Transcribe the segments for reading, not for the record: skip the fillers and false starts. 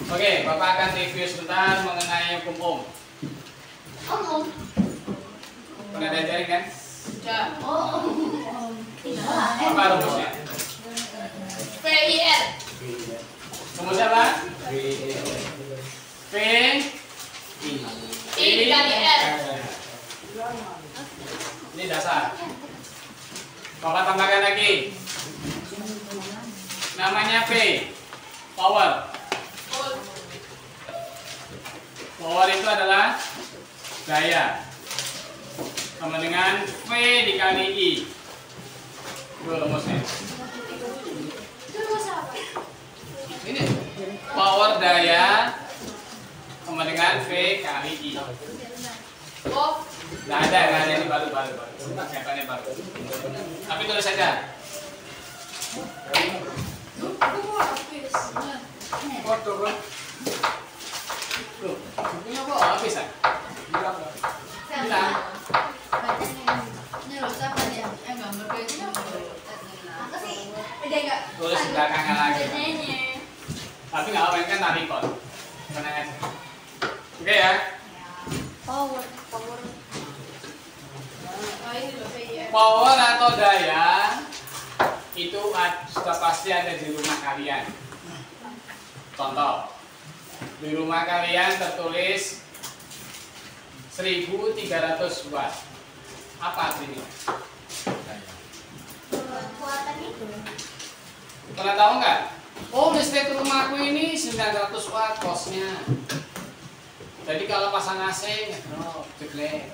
Oke, Bapak akan review sebentar mengenai hukum ohm. Pernah diajarin kan? Sudah. Apa rumusnya? VIR. Rumusnya apa? V I dikali R. Ini dasar. Bapak tambahkan lagi. Namanya V. Power. Power itu adalah daya. Sama dengan V dikali I. Itu rumusnya. Ini power daya sama dengan V kali I. Oh, Nggak ada ini baru. Siapanya baru. Tapi tulis saja. Foto bro. Loh, bukunya kok habis ah? Bilang. Tulis di belakangnya lagi. Tapi nggak apa-apa kan tadi kok. Tenang aja. Oke ya. Power atau daya itu sudah pasti ada di rumah kalian. Contoh, di rumah kalian tertulis 1300 watt. Apa artinya? Pernah tahu nggak? Oh, listrik rumahku ini 900 watt kosnya. Jadi kalau pasang AC, oh, jelek.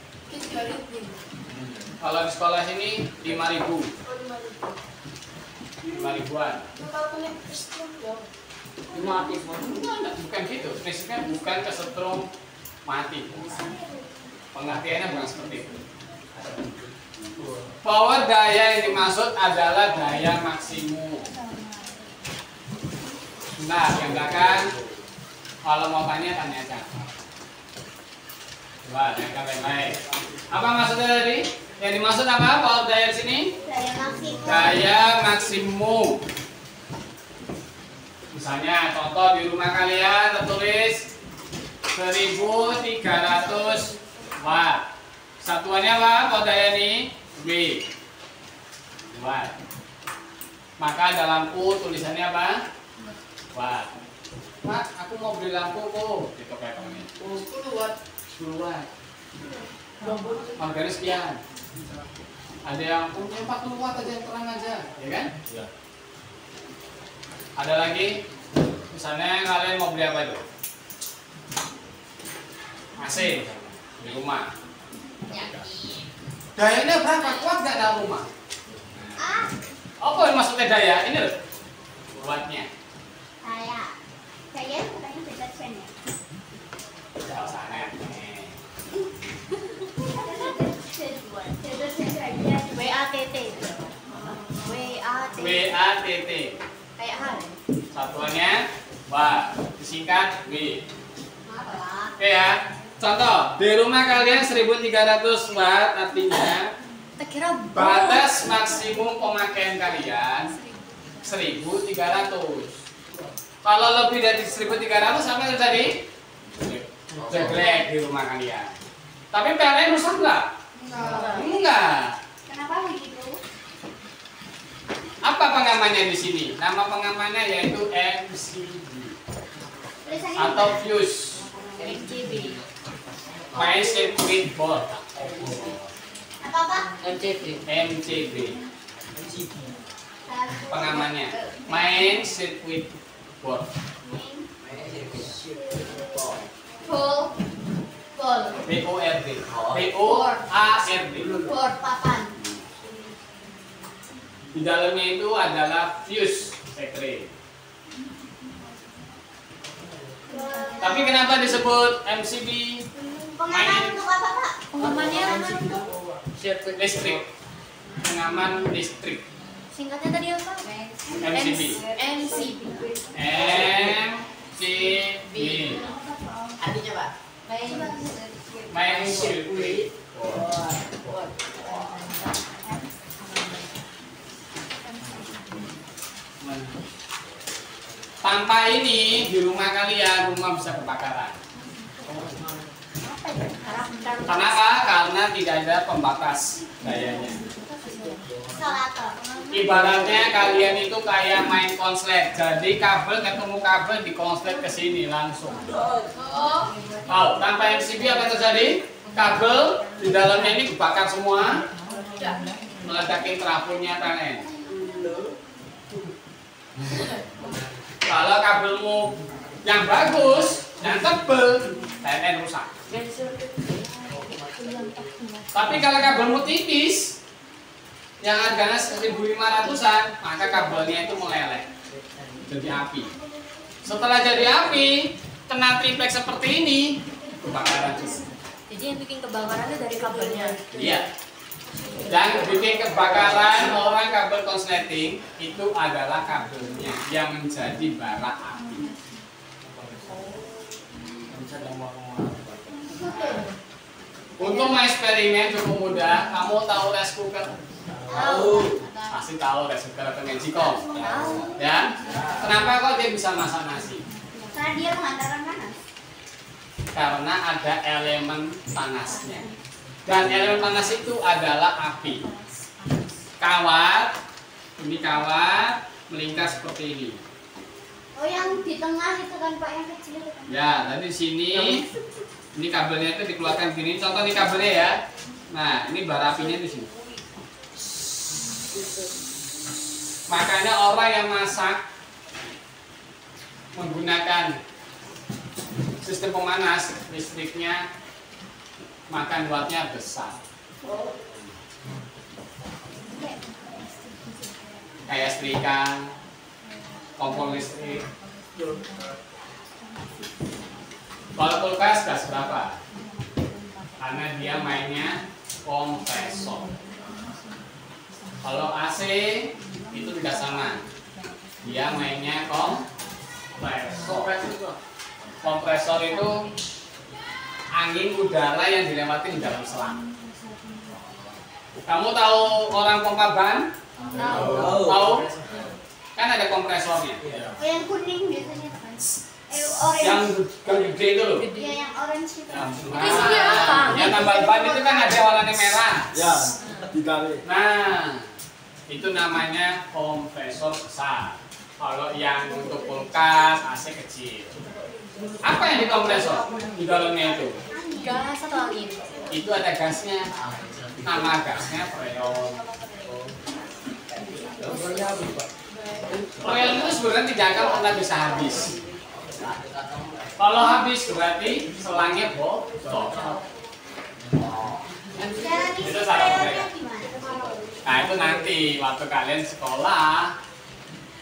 Kalau di sekolah sini 5.000. 5.000-an. Mati semua. Bukan gitu. Prinsipnya bukan kesetrum mati. Pengertiannya bukan seperti itu. Power daya yang dimaksud adalah daya maksimum. Nah, yang belakang kalau mau tanya aja. Coba yang baik-baik. Apa maksudnya tadi? Yang dimaksud apa? Power daya di sini? Daya maksimum. Daya maksimum. Misalnya contoh di rumah kalian tertulis 1300 watt. Satuannya apa? Power daya ini W. Watt. Maka dalam U tulisannya apa? Watt. Pak, aku mau beli lampu kok. Gitu kayak ini. 10 watt. 10 watt. Harganya sekian. Ada yang punya 40 watt aja, yang terang aja, ya kan? Iya. Ada lagi, misalnya kalian mau beli apa itu? AC di rumah. Dayanya berapa? Kuat nggak dalam rumah? Apa yang maksudnya daya? Ini loh, wattnya. Daya bukannya deterjen ya? Tidak usah aneh. WATT. WATT. Kayak hal. Satuannya watt, disingkat W. Oke ya. Contoh, di rumah kalian 1300 watt artinya batas maksimum pemakaian kalian 1300. Kalau lebih dari 1300 apa itu tadi? Jelek di rumah kalian. Tapi PLN rusak nggak? Enggak. Kenapa begitu? Apa pengamannya di sini? Nama pengamannya yaitu MCB atau fuse. Main circuit board. Apa? MCB. Pengamannya main circuit board. BORD. BORD. Board papan. Di dalamnya itu adalah fuse baterai. Tapi kenapa disebut MCB? Pengaman untuk apa, Pak? Pengamannya untuk Listrik. Pengaman listrik. singkatnya tadi apa? MCB. MCB. MCB. Artinya Pak? Main circuit. Tanpa ini di rumah kalian rumah bisa kebakaran. Kenapa? Karena tidak ada pembatas dayanya. Isolator. Ibaratnya kalian itu kayak main konslet. Jadi kabel ketemu kabel di konslet ke sini langsung. Oh, tanpa MCB apa terjadi? Kabel di dalamnya ini kebakar semua. Meledakin trafonya PLN. Kalau kabelmu yang bagus, yang tebel, PLN rusak. Tapi kalau kabelmu tipis, yang harganya 1.500-an, maka kabelnya itu meleleh, jadi api. Setelah jadi api, kena triplek seperti ini, kebakaran juga. Jadi yang bikin kebakaran itu dari kabelnya. Iya. Yang bikin kebakaran orang kabel konsleting itu adalah kabelnya yang menjadi bara api. Untuk eksperimen cukup mudah. Kamu tahu rice cooker? Tahu. Pasti tahu rice cooker atau magicom. Ya. Kenapa kok dia bisa masak nasi? Karena dia menghantarkan panas. Karena ada elemen panasnya. Dan elemen panas itu adalah api. Kawat, ini kawat melingkar seperti ini. Oh, yang di tengah itu kan Pak, yang kecil itu kan. Ya, dan di sini ini kabelnya itu dikeluarkan gini. Contoh ini kabelnya ya. Nah, ini bara apinya di sini. Makanya orang yang masak menggunakan sistem pemanas listriknya makan wattnya besar. Kayak setrika, kompor listrik. Kalau kulkas gas berapa? Karena dia mainnya kompresor. Kalau AC itu tidak sama. Dia mainnya kompresor. Kompresor itu angin udara yang dilewati di dalam selang. Kamu tahu orang pompa ban? Tahu? Kan ada kompresornya. Oh, yang kuning biasanya kan. Orange. Yang gede itu loh. Iya, yang orange itu. isinya apa? Yang tambal ban itu kan ada warnanya merah. Ya, ditarik. Nah, itu namanya kompresor besar. Kalau yang untuk kulkas, AC kecil. Apa yang dikompresor di dalamnya itu? Gas atau angin? Itu ada gasnya. Nama gasnya freon. Freon itu sebenarnya tidak akan pernah bisa habis. Kalau habis berarti selangnya bocor. Cara ngisi Itu salah freonnya mereka. gimana? Nah itu nanti waktu kalian sekolah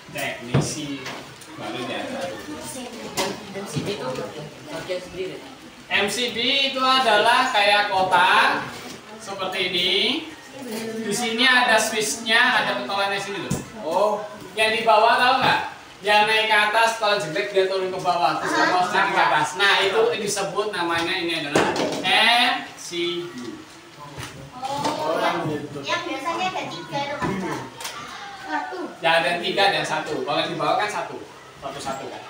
teknisi baru diajarin. MCB itu bagian sendiri. MCB itu adalah kayak kotak seperti ini. Di sini ada switchnya, ada pentolannya sini loh. Oh, Yang di bawah tahu nggak? Yang naik ke atas kalau jelek dia turun ke bawah, terus kalau mau naik ke atas. Nah itu disebut namanya ini adalah MCB. Oh, yang biasanya ada 3 itu kan. Satu. Yang ada 3 dan 1. Kalau yang di bawah kan 1, satu kan.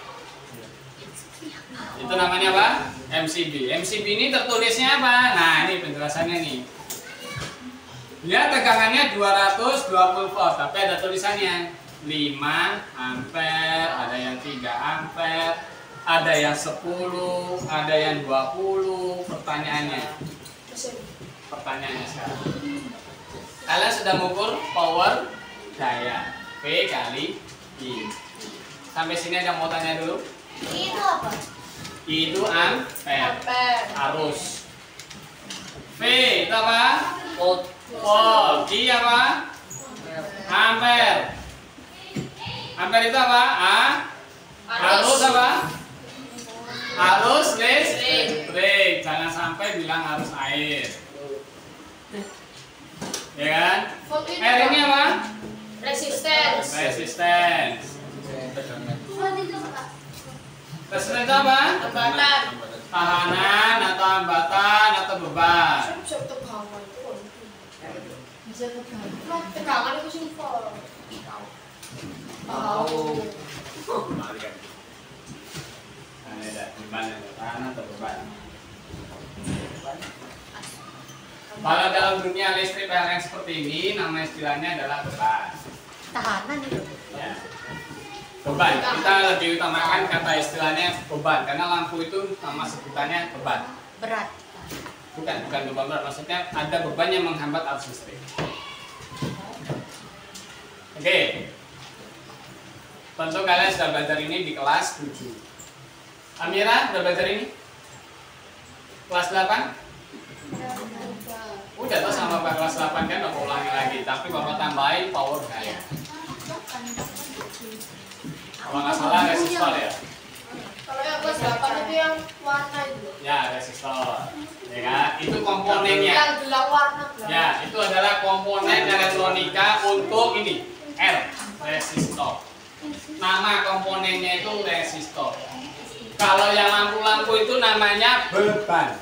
Itu namanya apa? MCB. MCB ini tertulisnya apa? Nah ini penjelasannya nih. Dia tegangannya 220 volt, tapi ada tulisannya 5 ampere, ada yang 3 ampere, ada yang 10, ada yang 20. Pertanyaannya sekarang. Kalian sudah mengukur power daya P kali I. Sampai sini ada mau tanya dulu? Itu apa? I itu ampere, arus. V itu apa? Volt. I apa? Ampere. Ampere itu apa? Arus apa? Arus listrik. Jangan sampai bilang arus air. Ya kan? R ini apa? Resistance. Resistance. Volt itu apa? Resistance itu apa? Hambatan. Tahanan atau hambatan atau beban. Tegangan itu sih volt. tahu. Kembali kan. dalam dunia listrik PLN seperti ini, nama istilahnya adalah beban. Tahanan itu. Ya. Beban. Kita lebih utamakan kata istilahnya beban, karena lampu itu nama sebutannya beban. Berat. Bukan beban berat. Maksudnya ada beban yang menghambat arus listrik. Oke. Tentu kalian sudah belajar ini di kelas 7. Amira sudah belajar ini? Kelas 8? Udah tuh sama Bapak kelas 8 kan Bapak ulangi lagi, tapi Bapak tambahin power guide. Kalau nggak salah resistor ya. Kalau yang kelas 8 itu yang warna itu. Ya, resistor. Ya kan? Itu komponennya. Yang gelang warna. Ya, itu adalah komponen elektronika untuk ini, R, resistor. Nama komponennya itu resistor. Kalau yang lampu-lampu itu namanya beban.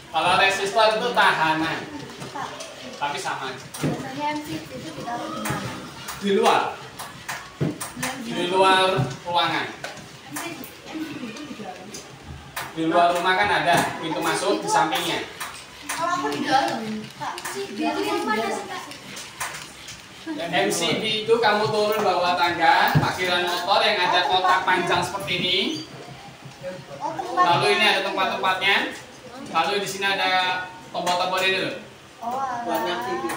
Kalau resistor itu tahanan. Tapi sama aja. Biasanya MCB itu ditaruh di mana? Di luar. Di luar ruangan. Di luar rumah kan ada pintu masuk di sampingnya. Kalau aku di dalam. MCB itu yang mana sih, Kak? MCB itu kamu turun bawah tangga, parkiran motor yang ada kotak panjang seperti ini. Lalu ini ada tempat-tempatnya. Lalu di sini ada tombol-tombol ini loh. Warna TV.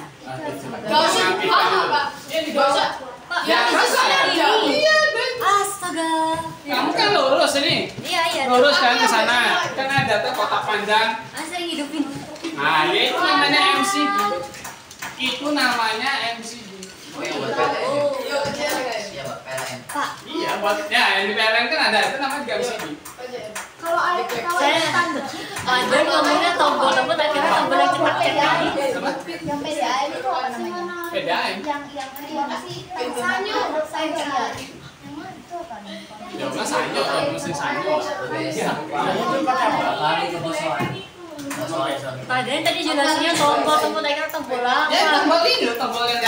Gak usah, Pak. Ini gak usah. Ya, masa ya? Iya, astaga. Kamu kan lurus ini. Iya. Lurus kan ke sana. Kan ada tuh kotak panjang. Masa yang hidupin. Nah, ya itu namanya MCB. Itu namanya MCB. Pak, Iya, buat ya yang di PLN kan ada, itu namanya juga MCB. Kalau ada standar. Wajar ngomongnya tombol-tombol, akhirnya tombol yang cetak-cetak. Yang PDAM itu apa namanya? PDAM. Yang sanyo. Yang mana itu apa? Ya udah sanyo, mesin sanyo. Iya. Pak Adrian tadi jelasnya tombol-tombol, akhirnya tombol apa? Ya tombol ini loh, tombol yang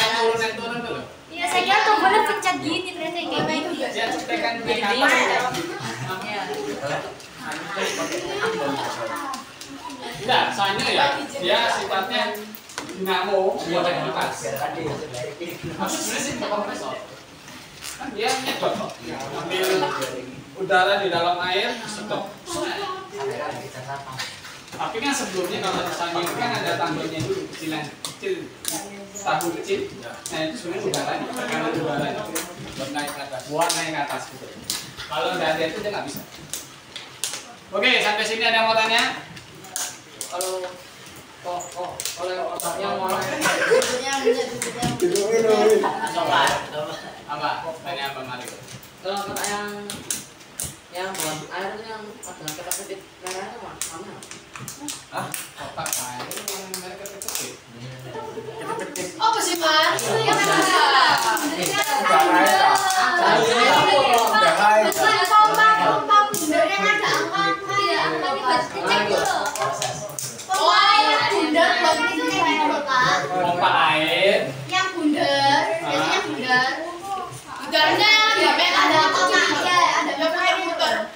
turun tuh loh. Iya, saya kira tombolnya pencet gini, ternyata kayak gitu. Ya tekan Jadi kata. Iya. Enggak, sanyo ya. Dia sifatnya dinamo, buat kipas. Maksudnya sih kompresor. Kan dia nyedot kok. Ambil udara di dalam air, sedot. Tapi kan sebelumnya kalau sanyo itu kan ada tambahnya dulu, kecilan kecil, tabung kecil. Nah itu sebenarnya udaranya, tekanan udaranya buat naik ke atas gitu. Kalau nggak ada itu dia nggak bisa. Oke, sampai sini ada yang mau tanya? Kalau yang mau apa? Tanya apa Mari? Kalau kata yang buat air itu yang ada kedip-kedip merahnya mana? Hah? Kotak air yang mereka kecil. Apa sih, Mas? Yang pompa bundar yang ada angkanya. Angkanya kecil loh. Oh, yang bundar itu kayak apa, Kak? Pompa air. Yang bundar, biasanya bundar. Bundarnya ada apa? Ada meteran muter.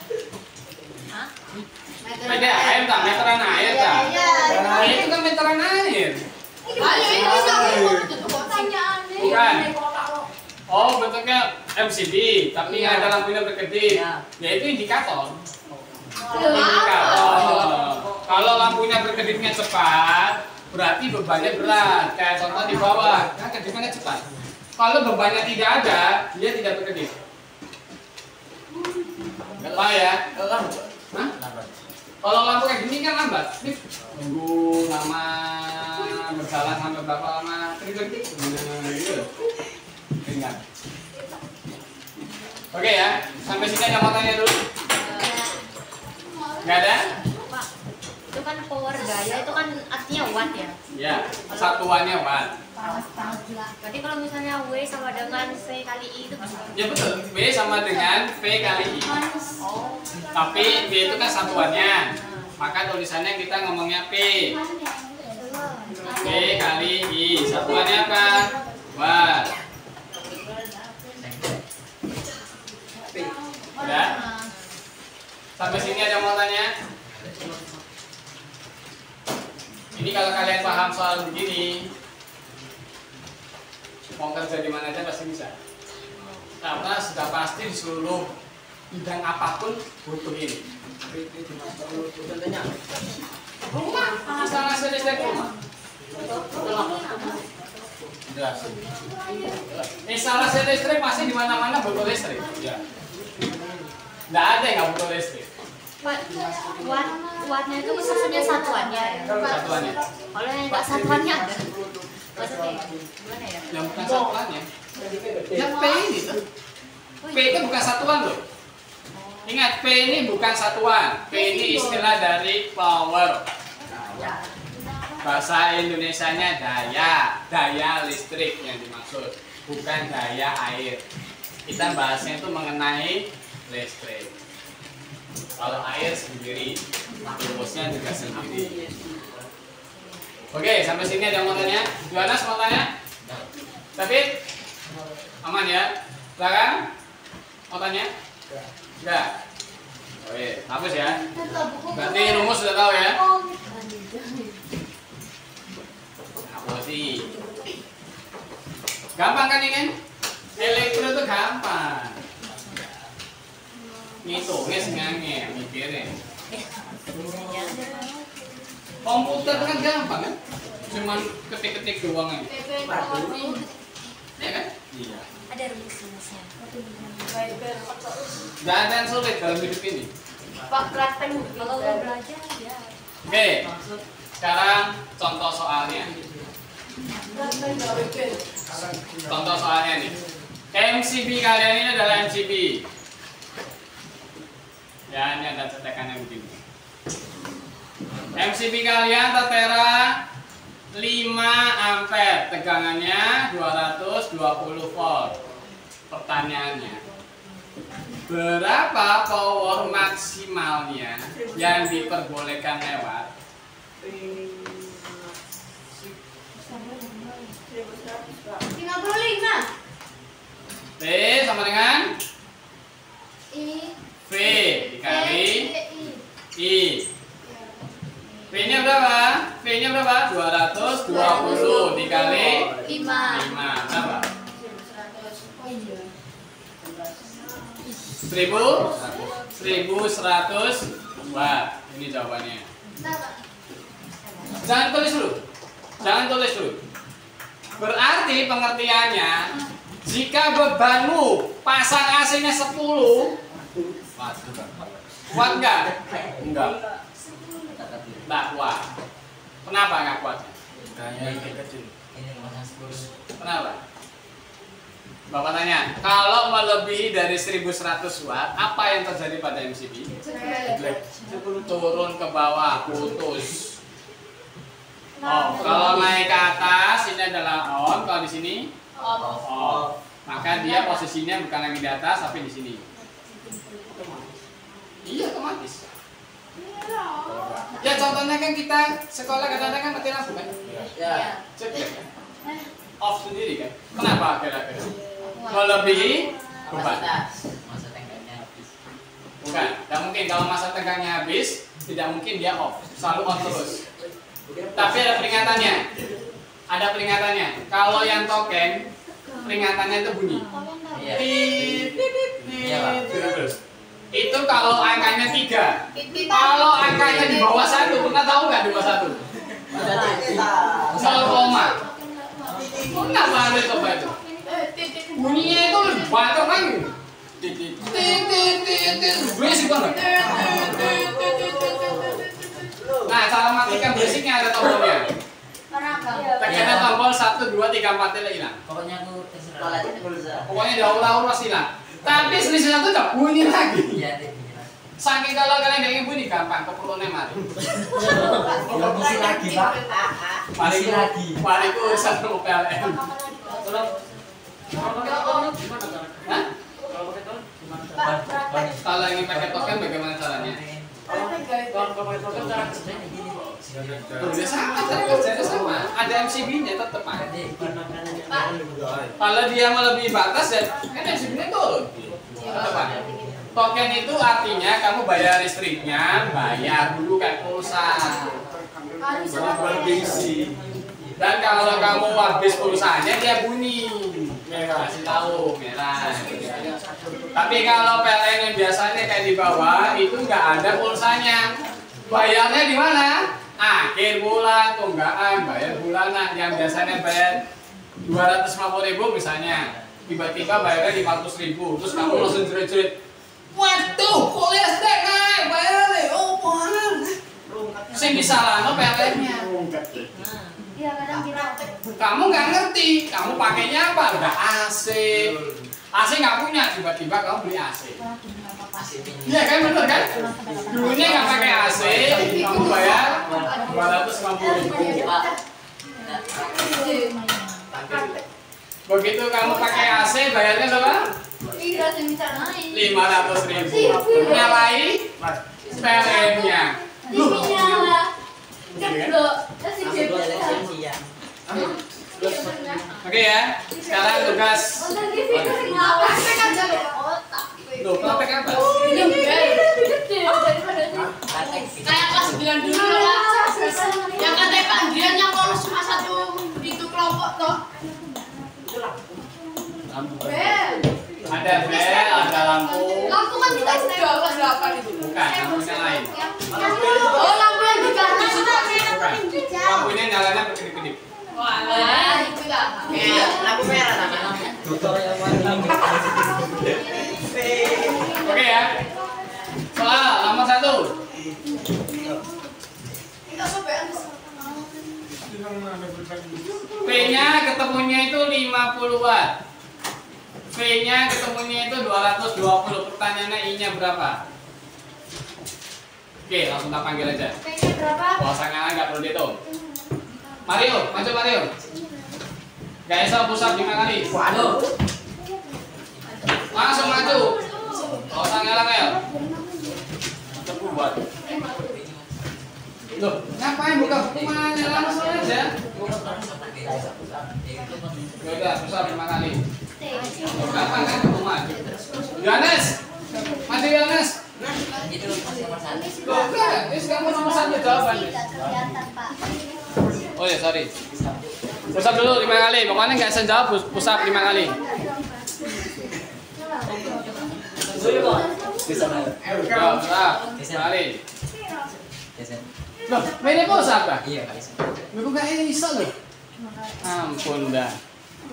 Ada air tak? Meteran air tak? Nah, itu kan meteran air. Ayo ini bisa pertanyaannya. Bukan. Oh, bentuknya MCB, tapi yang ada lampunya berkedip. Ya itu indikator. Indikator. Kalau lampunya berkedipnya cepat, berarti bebannya berat. Kayak contoh di bawah, kan kedipnya cepat. Kalau bebannya tidak ada, dia tidak berkedip. Apa ya? Hah? Kalau lampu kayak gini kan lambat. Ini tunggu lama, berjalan sampai berapa lama? Gitu. Ringan. Oke ya, sampai sini ada mau tanya dulu? Nggak ada? Pak, itu kan power gaya, itu kan artinya watt ya? Ya, satuannya watt. Berarti kalau misalnya W sama dengan V kali I itu bisa? Ya betul, W sama dengan V kali I. Oh. Tapi V itu kan satuannya, maka tulisannya kita ngomongnya P. P kali I, satuannya apa? Watt. Udah? Sampai sini ada mau tanya? soal begini, mau kerja di mana aja pasti bisa. Karena sudah pasti di seluruh bidang apapun butuh ini. Contohnya Rumah, instalasi listrik rumah. Jelas. Instalasi listrik pasti di mana-mana butuh listrik. Ya. Nggak ada yang nggak butuh listrik. Wattnya itu maksudnya satuannya ya? Satuannya. Kalau yang nggak satuannya ada? Maksudnya gimana ya? Yang bukan satuannya. Ya P ini tuh. P itu bukan satuan loh. Ingat, P ini bukan satuan. P ini istilah dari power. Bahasa Indonesianya daya listrik yang dimaksud, bukan daya air. Kita bahasnya itu mengenai listrik. Kalau air sendiri, rumusnya juga sendiri. Oke, sampai sini ada yang mau tanya? Johannes mau tanya? David? Aman ya? Silakan. Mau tanya? Enggak. Oke, hapus ya. Berarti rumus sudah tahu ya? Hapusi. Gampang kan ini kan? Elektro itu gampang. Ngitungnya sengaja, mikirnya. Komputer kan gampang kan? Cuman ketik-ketik doang aja. Ya kan? Iya. Ada rumus-rumusnya. Gak ada yang sulit dalam hidup ini. Pak praktek Kalau udah belajar ya. Oke, sekarang contoh soalnya. Contoh soalnya nih. MCB kalian ini adalah MCB. Ya, ini ada cetekannya begini. MCB kalian tertera 5 ampere, tegangannya 220 volt. Pertanyaannya, berapa power maksimalnya yang diperbolehkan lewat? 55. T sama dengan I V dikali I. V-nya berapa? V-nya berapa? 220 dikali 5. 5. Berapa? 1100 watt. Ini jawabannya. Jangan tulis dulu. Jangan tulis dulu. Berarti pengertiannya, jika bebanmu pasang AC-nya 10 watt enggak? Enggak. Enggak kuat. Kenapa enggak kuat? Kenapa? Bapak tanya, kalau melebihi dari 1100 watt, apa yang terjadi pada MCB? Turun ke bawah, putus. Oh, kalau naik ke atas ini adalah on, kalau di sini off. Maka dia posisinya bukan lagi di atas, tapi di sini. Iya, otomatis. Ya contohnya kan kita sekolah kadang-kadang kan mati lampu kan? ya. Cek ya. Off sendiri kan? Kenapa kira-kira? Melebihi beban. Masa tangganya habis. Bukan, tidak mungkin kalau masa tegangnya habis, tidak mungkin dia off, selalu on terus. Tapi ada peringatannya. Ada peringatannya. Kalau yang token, peringatannya itu bunyi. Iya. Tit, tit, tit, Iya, Pak. tit, terus. Itu kalau angkanya 3. Kalau angkanya di bawah 1, pernah tahu nggak di bawah 1? 0, kenapa ada coba itu? Bunyinya itu lebih banter kan? Berisik banget. Nah, cara matikan berisiknya ada tombolnya. Tekannya tombol 1, 2, 3, 4 itu hilang. Pokoknya aku terserah. Pokoknya di awal-awal pasti hilang. Tapi selisih 1 udah bunyi lagi. Iya, Saking kalau kalian nggak ingin bunyi gampang, keperluannya mari. Musik lagi, Pak. Mari Musik lagi. Mari ku urusan PLN. Tolong. Kalau pakai token gimana caranya? Hah? Kalau pakai token gimana Pak, caranya? Kalau ingin pakai token bagaimana caranya? Kalau pakai token cara kerjanya gini. Ya sama, cara kerjanya sama. Ada MCB-nya tetap ada. Kalau dia melebihi batas ya kan MCB-nya turun. Tetap ada. Token itu artinya kamu bayar listriknya, bayar dulu kayak pulsa. Berisi. Dan kalau kamu habis pulsanya dia bunyi. Merah, kasih tahu merah. Tapi kalau PLN yang biasanya kayak di bawah itu nggak ada pulsanya. Bayarnya di mana? Akhir bulan, tunggakan, bayar bulanan. Yang biasanya bayar 250.000 misalnya, tiba-tiba bayarnya 500.000, terus kamu langsung jerit-jerit, waduh, kok listrik naik, bayarnya, oh mahal. Sing disalahno PLN-nya. Iya, kadang kira. Kamu nggak ngerti, kamu pakainya apa? Udah AC. AC nggak punya, tiba-tiba kamu beli AC. Iya kan, bener kan? Dulunya nggak pakai AC, kamu bayar 250.000. Begitu kamu pakai AC, bayarnya berapa? 500.000. Nyalain PLN-nya. Oke ya, sekarang tugas. Loh, praktek apa? Kayak kelas 9 dulu lah. Yang katanya Pak Andrian yang lolos cuma satu itu kelompok toh. Ada bel, ada lampu. Lampu kan kita sudah kelas 8 itu. Bukan, lampunya lain. Oh, lampu yang di garasi itu. Bukan. Lampunya nyalanya berkedip-kedip. Wah, itu lah. Iya, lampu merah namanya. Oke ya. Soal nomor 1. P-nya ketemunya itu 50 watt. V-nya ketemunya itu 220. Pertanyaannya I-nya berapa? Oke, langsung tak panggil aja. P-nya berapa? Pasangan nggak perlu dihitung. Mario, maju Mario. Gak bisa push up 5 kali. Waduh. Langsung maju. Gak usah ngelang-ngel. Tepu buat. Loh, ngapain buka buku mana? Langsung aja. Yaudah, push up 5 kali. Gampang kan kamu maju. Yohanes, maju Yohanes. Itu nomor 1. Loh, enggak. Ini kamu nomor 1 jawabannya. Oh ya, sorry. Push up dulu 5 kali. Pokoknya nggak bisa jawab, push up 5 kali. Bisa banget. Yo, push up 5 kali. Loh, ini push up dah? Iya, bisa. Aku nggak bisa loh. Ampun dah.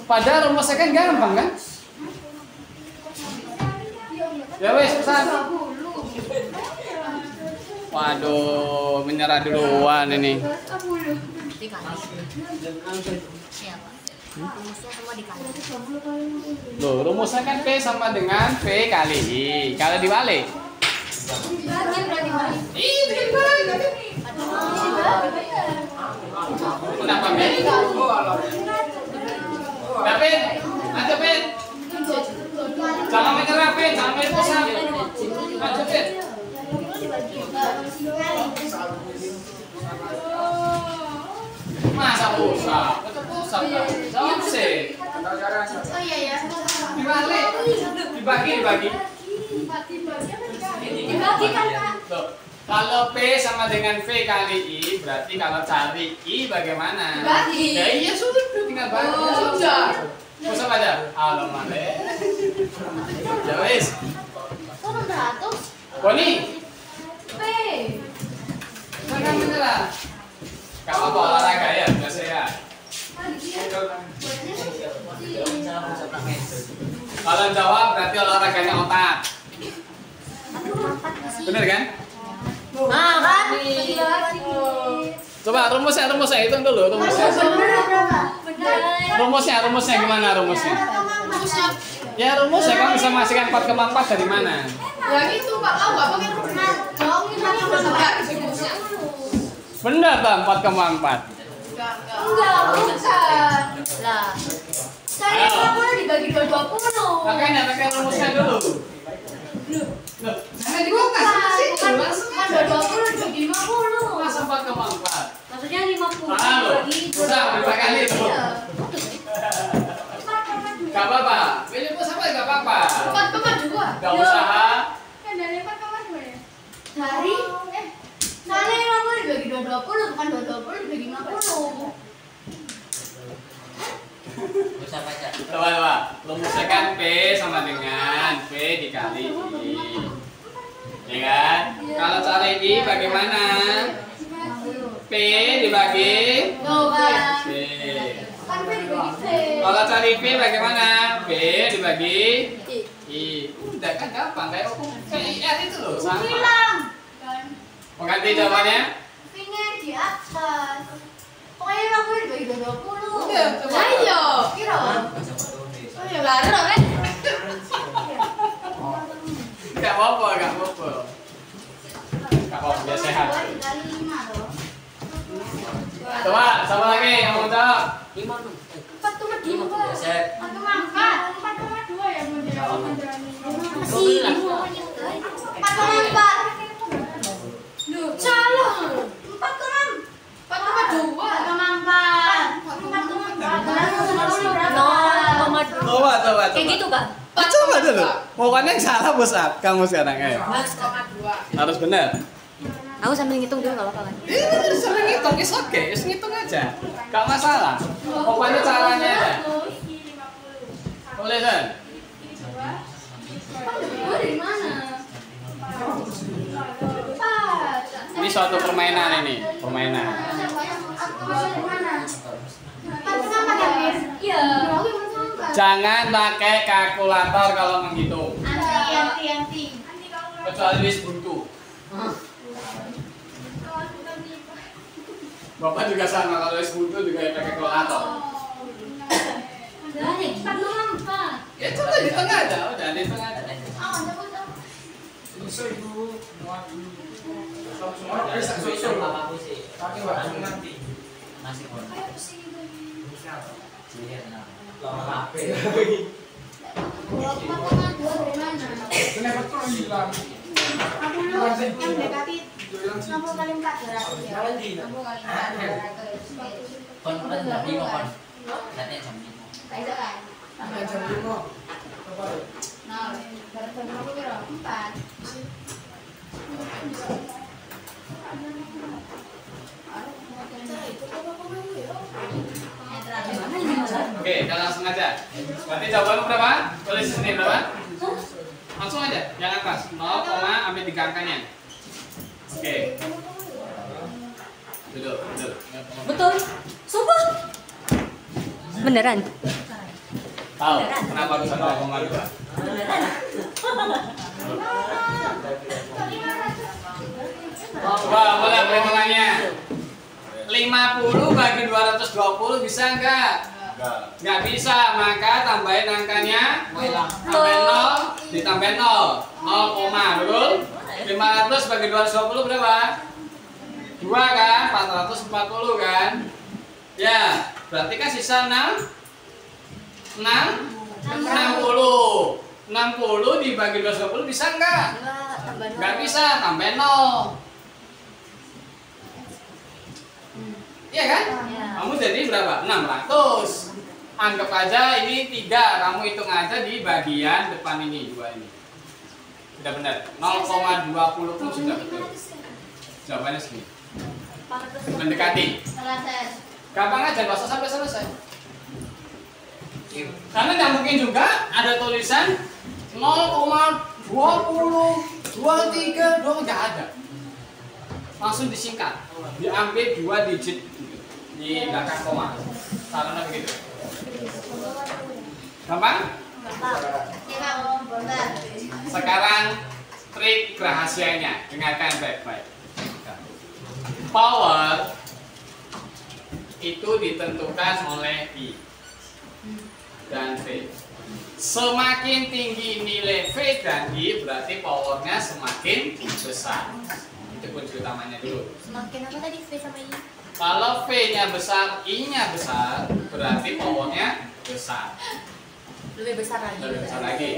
Padahal rumusnya kan gampang kan? Ya wes, pesan. Waduh, menyerah duluan ini. Loh, rumusnya kan P sama dengan P kali I. Kalau dibalik? Kenapa P? David, ayo Pit. Jangan menyerah Pit, jangan main pusat. Maju Pit. Masa pusat? Itu pusat kan? Jawab sih. Oh iya ya. Dibalik. Dibagi. Dibagi kan Kak? Tuh. Kalau P sama dengan V kali I, berarti kalau cari I bagaimana? Dibagi. Ya iya sudah, tinggal bagi. Oh, sudah. Pusat aja. Alamak deh. Ya wis. Kok 600? Boni, P. jangan menyerah. Kamu mau olahraga ya, udah sehat. Kalau jawab berarti olahraganya otak. Bener kan? Nah, kan? Coba rumusnya hitung dulu rumusnya. Rumusnya gimana rumusnya? Ya rumusnya kamu bisa masukkan 4,4 dari mana? Ya itu Pak, kamu nggak pakai rumus. Benar tak 4,4? Enggak, bukan. Lah, Saya nggak dibagi 220. Makanya pakai rumusnya dulu. Loh, jangan dibuka sih. Bukan 220 dibagi 50. Masa 4,4? maksudnya 50 Halo, bagi bisa berapa kali itu? Iya. Gak apa-apa, pilih pos apa gak apa-apa. 4,2. Gak usaha. Kan dari 4,2 ya? Dari soalnya 50 dibagi 220 bukan 220 dibagi 50. Bisa baca. Coba. Rumuskan P sama dengan P dikali I. Ya kan? Kalau cari I bagaimana? P dibagi Dua. P. Kan beda. Kalau cari P bagaimana? P dibagi I. Udah kan gampang kayak hukum PIR itu loh, sama. Bilang. Mau ganti jawabannya? P-nya di atas. Pokoknya aku dibagi 20. Udah, coba. Ayo. Kira. Oh ya baru kan? Gak apa-apa. Gak apa-apa, biar sehat. Dikali 5 loh. Coba, sama lagi yang mau jawab. 5 dong. 4,2. Set. 4,2 ya Bunda. Masih. 4,4. Duh, salah. 4,2. 4,4. Coba. Kayak gitu kan? Coba dulu. Pokoknya yang salah bos up kamu sekarang ya. Harus benar. Aku sambil ngitung dulu nggak apa-apa kan? Ini sering ngitung, is oke, is ngitung aja. Gak masalah. Pokoknya caranya aja. Boleh kan? Dari mana? Ini suatu permainan ini, permainan. Iya. Jangan pakai kalkulator kalau menghitung, Anti. kecuali wis buntu. Bapak juga sama, kalau wis buntu juga pakai kalkulator. Ya coba di tengah aja, udah di tengah aja. Masih pun. Yang dekati 60 kali 4 200 ya. 60 kali 4 200. Kon jam 5 kon. Nanti jam 5. Kayak kan? Jam 5. Nah, baru jam 50 kira 4. Oke, kita langsung aja. Berarti jawabannya berapa? Tulis di sini berapa? Langsung aja, jangan pas. 0, ambil 3 angkanya. Oke. Duduk. Betul. Sumpah. Beneran. Tahu kenapa bisa 0,2? Coba mulai perhitungannya. 50 bagi 220 bisa enggak? Nggak bisa, maka tambahin angkanya. Tambahin 0, ditambahin 0. 0, betul? 500 bagi 220 berapa? 2 kan? 440 kan? Ya, berarti kan sisa 60 dibagi 220 bisa enggak? Nggak bisa, tambahin 0. Iya kan? Kamu jadi berapa? 600. Anggap aja ini 3, kamu hitung aja di bagian depan ini, 2 ini. Sudah benar. 0,20 pun sudah betul. Jawabannya segini. Mendekati. Gampang aja, nggak usah sampai selesai. Karena nggak mungkin juga ada tulisan 0,20, 23, 2 nggak ada. Langsung disingkat, diambil 2 digit di belakang koma. Caranya begitu. Gampang? Sekarang trik rahasianya, dengarkan baik-baik. Power itu ditentukan oleh I dan V. Semakin tinggi nilai V dan I, berarti powernya semakin besar. Itu kunci utamanya dulu. Semakin apa tadi V sama I? Kalau V-nya besar, I-nya besar, berarti powernya besar. Lebih besar lagi. Lebih besar lagi.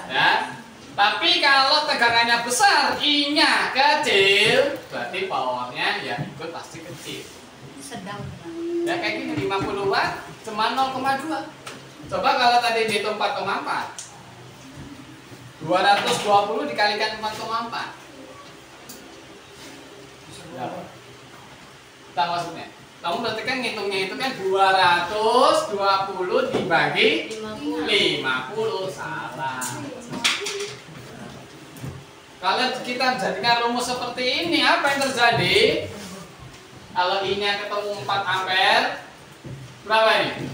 Ya. Tapi kalau tegangannya besar, I-nya kecil, berarti powernya ya ikut pasti kecil. Sedang. Ya kayak gini, 50 watt cuma 0,2. Coba kalau tadi dihitung 4,4. 220 dikalikan 4,4. Berapa? Kita maksudnya Kamu berarti kan ngitungnya itu kan 220 dibagi 50. Salah. Kalau kita jadikan rumus seperti ini, apa yang terjadi? Kalau I-nya ketemu 4 ampere, berapa ini?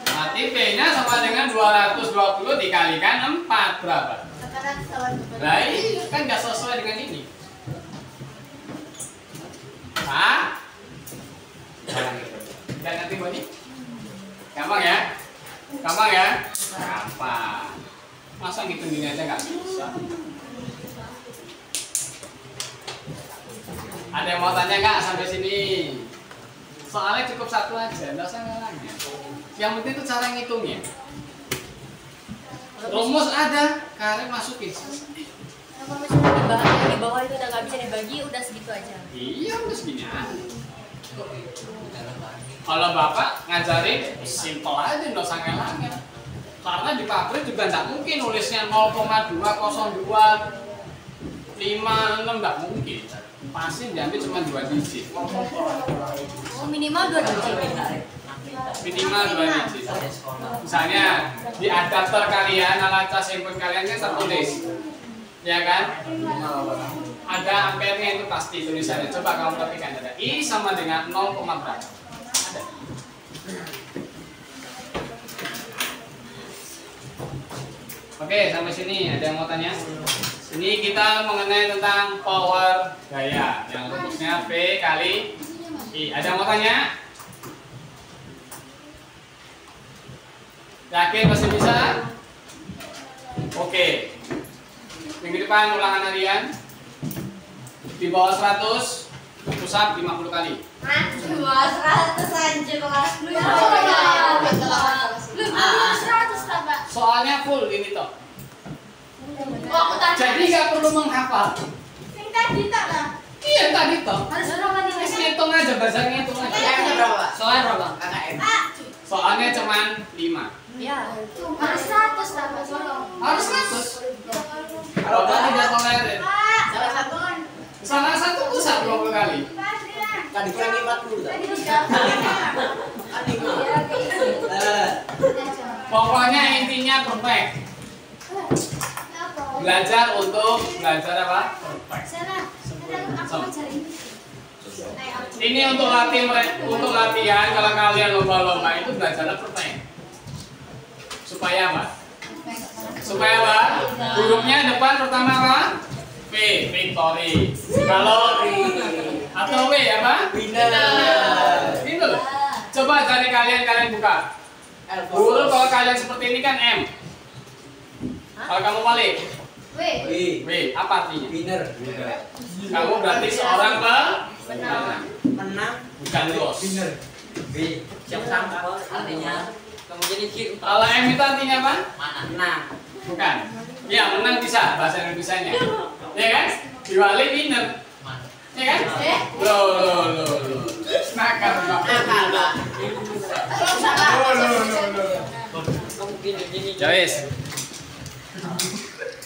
Berarti P-nya sama dengan 220 dikalikan 4, berapa? Nah, ini kan nggak sesuai dengan ini. Hah? Nggak ngerti Bu ini? Gampang ya? Gampang ya? Gampang. Masa gitu gini aja nggak bisa? Ada yang mau tanya nggak sampai sini? Soalnya cukup satu aja, nggak usah ngalangnya. Yang penting itu cara ngitungnya. Rumus ada, karet masukin. Kalau misalnya di bawah itu udah nggak bisa dibagi, udah segitu aja. Iya, udah segini aja. Kalau Bapak ngajarin, simple aja, nggak usah ngalangnya. Karena di pabrik juga nggak mungkin nulisnya 0,202 56, nggak mungkin. Pasti diambil cuma 2 digit. Oh, minimal 2 digit. Minimal 2 digit. Misalnya di adapter kalian, alat cas handphone kalian kan tertulis, ya kan? Ada ampernya itu pasti tulisannya. Coba kamu perhatikan, ada I sama dengan 0, berapa? Ada. Oke, sampai sini ada yang mau tanya? Ini kita mengenai tentang power gaya yang rumusnya P kali I. Ada yang mau tanya? Yakin masih bisa? Oke. Minggu depan ulangan harian. Di bawah 100 push up 50 kali. 100 aja kelas lu. Lu 100 lah, Pak. Soalnya full ini toh. Aku tadi. Jadi nggak perlu menghafal. Yang tadi tak lah. Iya tadi toh. Harus berapa nih? Hitung aja, bahasanya hitung aja. Soalnya berapa? KKM. Soalnya cuman 5. Ya. Harus 100 lah, Pak. Harus 100. Kalau tidak tolerir. Salah satu. Salah satu pusat 20 kali. Kan dikurangi 40 Tadi tak? udah. Pokoknya intinya perfect. Belajar untuk belajar apa? Perfect. Ini untuk latihan kalau kalian lomba-lomba itu belajarnya perfect. Supaya apa? Supaya apa? Hurufnya depan pertama apa? P, victory. Kalau atau W apa? Winner. Ini loh. Coba cari kalian buka. Huruf kalau kalian seperti ini kan M. Kalau kamu balik W, apa artinya? Winner. Kamu berarti seorang pemenang. Menang. Bukan los. Winner. B. Siap sama artinya kamu jadi hero. Kalau M itu artinya apa? Menang. Bukan. Ya, menang bisa bahasa Indonesianya. Ya kan? Diwali winner. Ya kan? Loh. Nakal, Pak. Nakal, Pak. Loh. Kamu gini. Ya wis.